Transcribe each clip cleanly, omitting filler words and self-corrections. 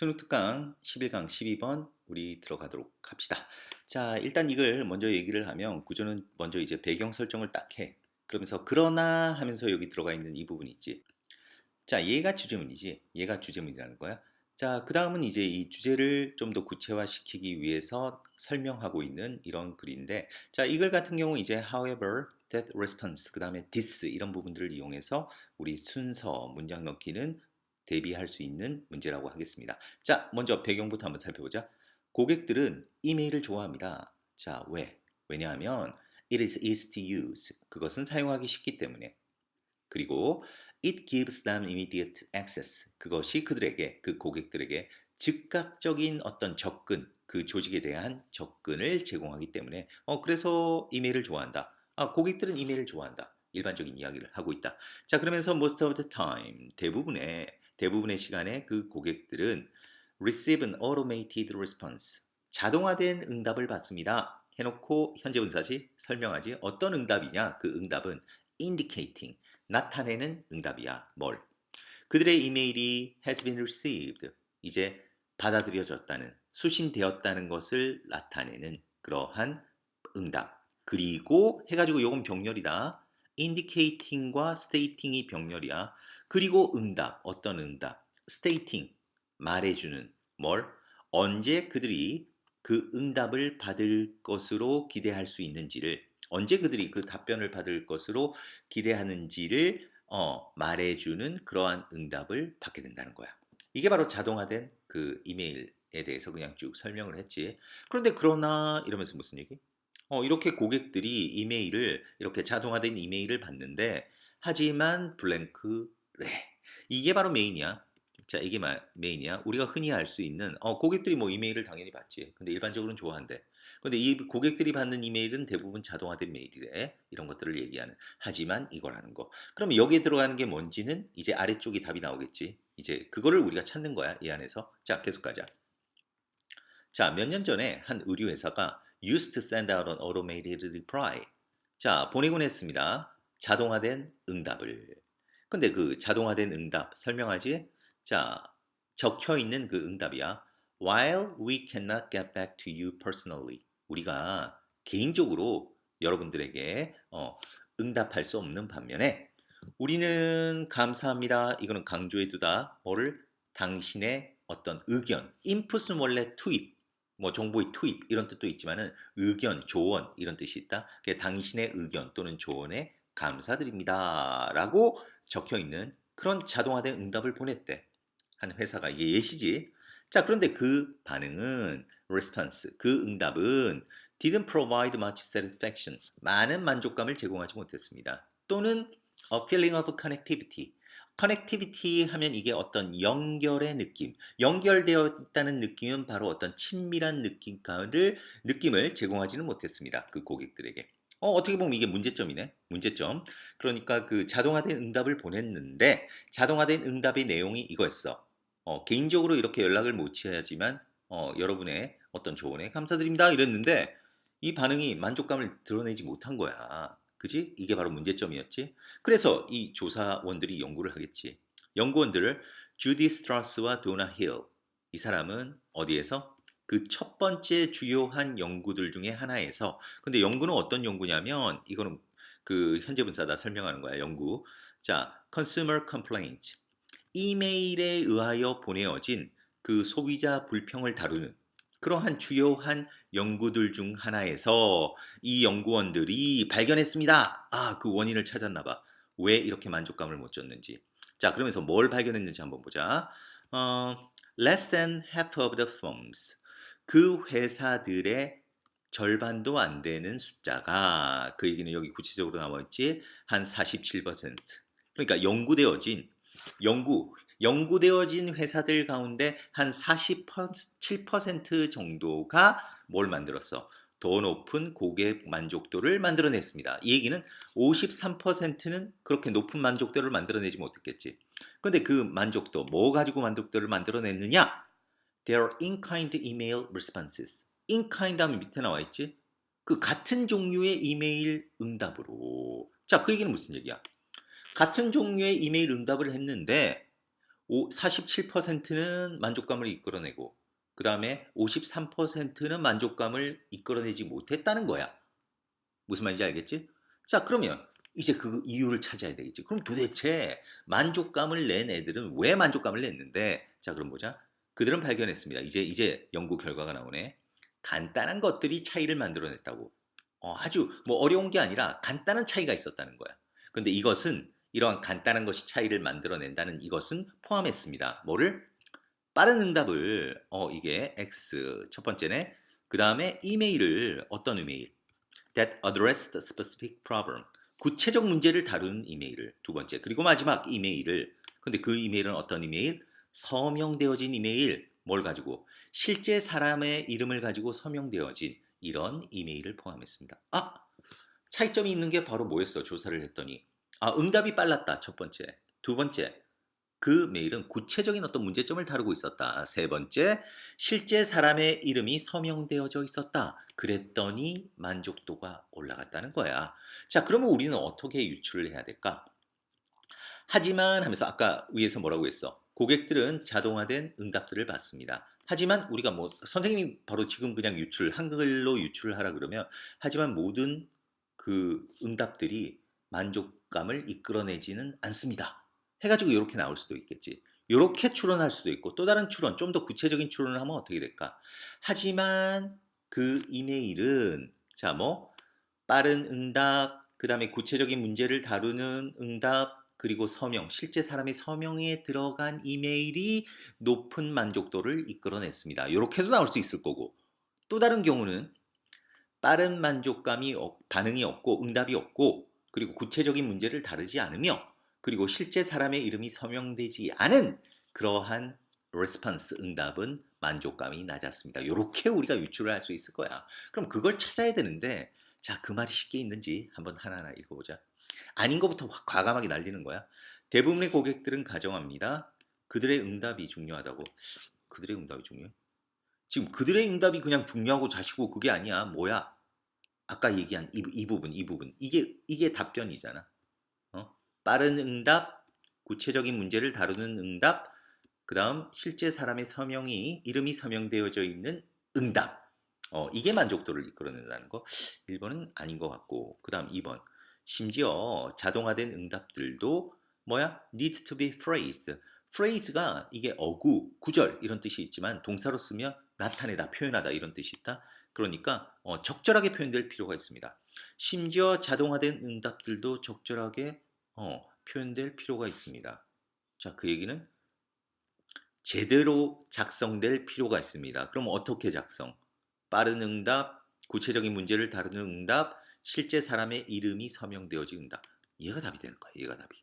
수능 특강 11강 12번 우리 들어가도록 합시다. 자, 일단 이걸 먼저 얘기를 하면 구조는 먼저 이제 배경 설정을 딱 해. 그러면서 그러나 하면서 여기 들어가 있는 이 부분이 있지. 자, 얘가 주제문이지. 얘가 주제문이라는 거야. 자, 그 다음은 이제 이 주제를 좀 더 구체화시키기 위해서 설명하고 있는 이런 글인데, 자, 이글 같은 경우 이제 however, that response, 그 다음에 this 이런 부분들을 이용해서 우리 순서, 문장 넣기는 대비할 수 있는 문제라고 하겠습니다. 자, 먼저 배경부터 한번 살펴보자. 고객들은 이메일을 좋아합니다. 자, 왜? 왜냐하면 it is easy to use. 그것은 사용하기 쉽기 때문에. 그리고 it gives them immediate access. 그것이 그들에게, 그 고객들에게 즉각적인 어떤 접근, 그 조직에 대한 접근을 제공하기 때문에 그래서 이메일을 좋아한다. 아, 고객들은 이메일을 좋아한다. 일반적인 이야기를 하고 있다. 자, 그러면서 most of the time, 대부분의 시간에 그 고객들은 receive an automated response. 자동화된 응답을 받습니다. 해놓고 현재 분사시 설명하지. 어떤 응답이냐? 그 응답은 indicating, 나타내는 응답이야. 뭘? 그들의 이메일이 has been received. 이제 받아들여졌다는, 수신되었다는 것을 나타내는 그러한 응답. 그리고 해가지고 요건 병렬이다. indicating과 stating이 병렬이야. 그리고 응답, 어떤 응답? stating, 말해주는 뭘? 언제 그들이 그 응답을 받을 것으로 기대할 수 있는지를, 언제 그들이 그 답변을 받을 것으로 기대하는지를 말해주는 그러한 응답을 받게 된다는 거야. 이게 바로 자동화된 그 이메일에 대해서 그냥 쭉 설명을 했지. 그런데 그러나 이러면서 무슨 얘기? 이렇게 고객들이 이메일을, 이렇게 자동화된 이메일을 받는데 하지만 블랭크래. 이게 바로 메인이야. 자, 이게 메인이야. 우리가 흔히 알 수 있는 고객들이 뭐 이메일을 당연히 받지. 근데 일반적으로는 좋아한대. 근데 이 고객들이 받는 이메일은 대부분 자동화된 메일이래. 이런 것들을 얘기하는. 하지만 이거라는 거. 그럼 여기에 들어가는 게 뭔지는 이제 아래쪽이 답이 나오겠지. 이제 그거를 우리가 찾는 거야. 이 안에서. 자, 계속 가자. 자, 몇 년 전에 한 의류회사가 used to send out an automated reply. 자, 보내곤 했습니다. 자동화된 응답을. 근데 그 자동화된 응답 설명하지? 자, 적혀 있는 그 응답이야. While we cannot get back to you personally. 우리가 개인적으로 여러분들에게 응답할 수 없는 반면에 우리는 감사합니다. 이거는 강조해 두다. 뭐를? 당신의 어떤 의견, 인풋은 원래 투입, 뭐 정보의 투입 이런 뜻도 있지만은 의견, 조언 이런 뜻이 있다. 그게 당신의 의견 또는 조언에 감사드립니다라고 적혀 있는 그런 자동화된 응답을 보냈대. 한 회사가 이게 예시지. 자, 그런데 그 반응은 response, 그 응답은 didn't provide much satisfaction. 많은 만족감을 제공하지 못했습니다. 또는 a feeling of connectivity. 커넥티비티 하면 이게 어떤 연결의 느낌, 연결되어 있다는 느낌은 바로 어떤 친밀한 느낌을 제공하지는 못했습니다. 그 고객들에게. 어떻게 보면 이게 문제점이네. 문제점. 그러니까 그 자동화된 응답을 보냈는데 자동화된 응답의 내용이 이거였어. 개인적으로 이렇게 연락을 못 취하지만 여러분의 어떤 조언에 감사드립니다. 이랬는데 이 반응이 만족감을 드러내지 못한 거야. 그지? 이게 바로 문제점이었지. 그래서 이 조사원들이 연구를 하겠지. 연구원들을 주디 스트라스와 도나 힐. 이 사람은 어디에서? 그 첫 번째 주요한 연구들 중에 하나에서. 근데 연구는 어떤 연구냐면 이거는 그 현재 분사다 설명하는 거야. 연구. 자, consumer complaint. 이메일에 의하여 보내어진 그 소비자 불평을 다루는 그러한 주요한 연구들 중 하나에서 이 연구원들이 발견했습니다. 아, 그 원인을 찾았나 봐. 왜 이렇게 만족감을 못 줬는지. 자, 그러면서 뭘 발견했는지 한번 보자. Less than half of the firms. 그 회사들의 절반도 안 되는 숫자가 그 얘기는 여기 구체적으로 나와 있지. 한 47%. 그러니까 연구되어진 회사들 가운데 한 47% 정도가 뭘 만들었어? 더 높은 고객 만족도를 만들어냈습니다. 이 얘기는 53%는 그렇게 높은 만족도를 만들어내지 못했겠지. 근데 그 만족도, 뭐 가지고 만족도를 만들어냈느냐? Their in-kind email responses. in-kind 하면 밑에 나와 있지? 그 같은 종류의 이메일 응답으로. 자, 그 얘기는 무슨 얘기야? 같은 종류의 이메일 응답을 했는데 47%는 만족감을 이끌어내고 그 다음에 53%는 만족감을 이끌어내지 못했다는 거야. 무슨 말인지 알겠지? 자, 그러면 이제 그 이유를 찾아야 되겠지. 그럼 도대체 만족감을 낸 애들은 왜 만족감을 냈는데? 자, 그럼 보자. 그들은 발견했습니다. 이제 연구 결과가 나오네. 간단한 것들이 차이를 만들어냈다고. 아주 뭐 어려운 게 아니라 간단한 차이가 있었다는 거야. 근데 이것은 이러한 간단한 것이 차이를 만들어낸다는 이것은 포함했습니다. 뭐를? 빠른 응답을 이게 X 첫 번째네. 그 다음에 이메일을 어떤 이메일? That addressed a specific problem. 구체적 문제를 다루는 이메일을 두 번째. 그리고 마지막 이메일을 근데 그 이메일은 어떤 이메일? 서명되어진 이메일. 뭘 가지고? 실제 사람의 이름을 가지고 서명되어진 이런 이메일을 포함했습니다. 차이점이 있는 게 바로 뭐였어? 조사를 했더니 응답이 빨랐다. 첫 번째. 두 번째. 그 메일은 구체적인 어떤 문제점을 다루고 있었다. 세 번째, 실제 사람의 이름이 서명되어져 있었다. 그랬더니 만족도가 올라갔다는 거야. 자, 그러면 우리는 어떻게 유출을 해야 될까? 하지만 하면서 아까 위에서 뭐라고 했어? 고객들은 자동화된 응답들을 받습니다. 하지만 우리가 뭐 선생님이 바로 지금 그냥 한글로 유출을 하라 그러면 하지만 모든 그 응답들이 만족감을 이끌어내지는 않습니다. 해가지고 이렇게 나올 수도 있겠지. 이렇게 추론할 수도 있고 또 다른 추론, 좀 더 구체적인 추론을 하면 어떻게 될까? 하지만 그 이메일은 자 뭐 빠른 응답, 그 다음에 구체적인 문제를 다루는 응답, 그리고 서명, 실제 사람의 서명에 들어간 이메일이 높은 만족도를 이끌어냈습니다. 이렇게도 나올 수 있을 거고 또 다른 경우는 빠른 만족감이 반응이 없고 응답이 없고 그리고 구체적인 문제를 다루지 않으며 그리고 실제 사람의 이름이 서명되지 않은 그러한 레스폰스 응답은 만족감이 낮았습니다. 이렇게 우리가 유출을 할 수 있을 거야. 그럼 그걸 찾아야 되는데 자, 그 말이 쉽게 있는지 한번 하나하나 읽어보자. 아닌 것부터 확 과감하게 날리는 거야. 대부분의 고객들은 가정합니다. 그들의 응답이 중요하다고. 그들의 응답이 중요해? 지금 그들의 응답이 그냥 중요하고 자시고 그게 아니야. 뭐야? 아까 얘기한 이 부분, 이 부분. 이게 답변이잖아. 빠른 응답, 구체적인 문제를 다루는 응답, 그 다음 실제 사람의 이름이 서명되어져 있는 응답. 이게 만족도를 이끌어낸다는 거. 1번은 아닌 것 같고, 그 다음 2번. 심지어 자동화된 응답들도 뭐야? needs to be phrased. phrase가 이게 어구, 구절 이런 뜻이 있지만 동사로 쓰면 나타내다, 표현하다 이런 뜻이 있다. 그러니까 적절하게 표현될 필요가 있습니다. 심지어 자동화된 응답들도 적절하게 표현될 필요가 있습니다. 자, 그 얘기는 제대로 작성될 필요가 있습니다. 그럼 어떻게 작성? 빠른 응답, 구체적인 문제를 다루는 응답, 실제 사람의 이름이 서명되어진 응답. 얘가 답이 되는 거야. 얘가 답이.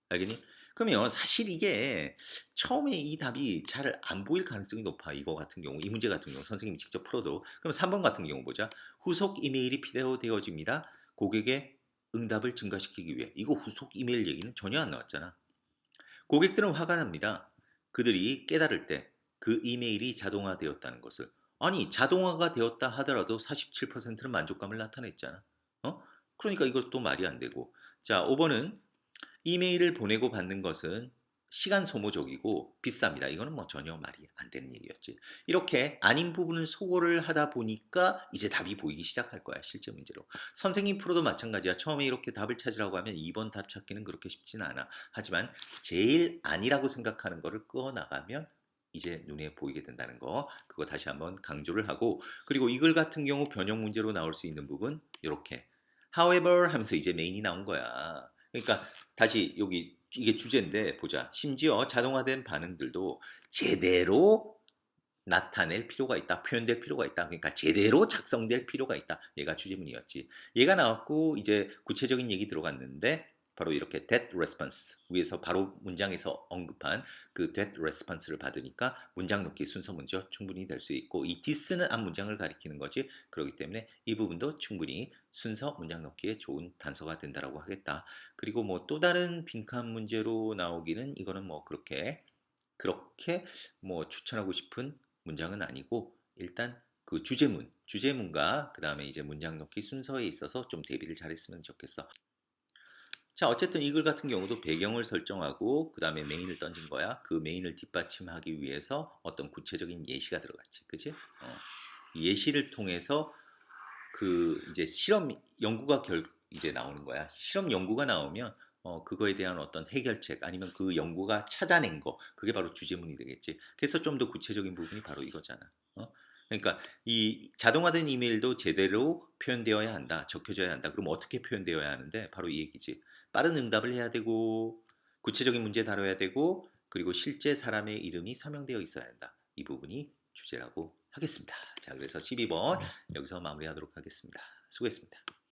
알겠니? 그러면 사실 이게 처음에 이 답이 잘 안 보일 가능성이 높아. 이거 같은 경우, 이 문제 같은 경우 선생님이 직접 풀어도. 그럼 3번 같은 경우 보자. 후속 이메일이 필요되어집니다. 고객의 응답을 증가시키기 위해. 이거 후속 이메일 얘기는 전혀 안 나왔잖아. 고객들은 화가 납니다. 그들이 깨달을 때 그 이메일이 자동화되었다는 것을. 아니, 자동화가 되었다 하더라도 47%는 만족감을 나타냈잖아. 그러니까 이것도 말이 안 되고. 자, 5번은 이메일을 보내고 받는 것은 시간 소모적이고 비쌉니다. 이거는 뭐 전혀 말이 안 되는 얘기였지. 이렇게 아닌 부분을 소거를 하다 보니까 이제 답이 보이기 시작할 거야. 실제 문제로. 선생님 프로도 마찬가지야. 처음에 이렇게 답을 찾으라고 하면 2번 답 찾기는 그렇게 쉽지는 않아. 하지만 제일 아니라고 생각하는 거를 끄어 나가면 이제 눈에 보이게 된다는 거. 그거 다시 한번 강조를 하고 그리고 이글 같은 경우 변형 문제로 나올 수 있는 부분 이렇게 however 하면서 이제 메인이 나온 거야. 그러니까 다시 여기 이게 주제인데 보자. 심지어 자동화된 반응들도 제대로 나타낼 필요가 있다. 표현될 필요가 있다. 그러니까 제대로 작성될 필요가 있다. 얘가 주제문이었지. 얘가 나왔고 이제 구체적인 얘기 들어갔는데 바로 이렇게 that response 위에서 바로 문장에서 언급한 그 that response를 받으니까 문장 넣기 순서 문제 충분히 될 수 있고 이 this는 앞 문장을 가리키는 거지. 그렇기 때문에 이 부분도 충분히 순서 문장 넣기에 좋은 단서가 된다라고 하겠다. 그리고 뭐 또 다른 빈칸 문제로 나오기는 이거는 뭐 그렇게 뭐 추천하고 싶은 문장은 아니고 일단 그 주제문과 그 다음에 이제 문장 넣기 순서에 있어서 좀 대비를 잘했으면 좋겠어. 자, 어쨌든 이글 같은 경우도 배경을 설정하고 그 다음에 메인을 던진 거야. 그 메인을 뒷받침하기 위해서 어떤 구체적인 예시가 들어갔지, 그지? 이 예시를 통해서 그 이제 실험 연구가 이제 나오는 거야. 실험 연구가 나오면 그거에 대한 어떤 해결책 아니면 그 연구가 찾아낸 거 그게 바로 주제문이 되겠지. 그래서 좀 더 구체적인 부분이 바로 이거잖아. 그러니까 이 자동화된 이메일도 제대로 표현되어야 한다, 적혀져야 한다. 그럼 어떻게 표현되어야 하는데 바로 이 얘기지. 빠른 응답을 해야 되고 구체적인 문제 다뤄야 되고 그리고 실제 사람의 이름이 서명되어 있어야 한다. 이 부분이 주제라고 하겠습니다. 자, 그래서 12번 여기서 마무리하도록 하겠습니다. 수고했습니다.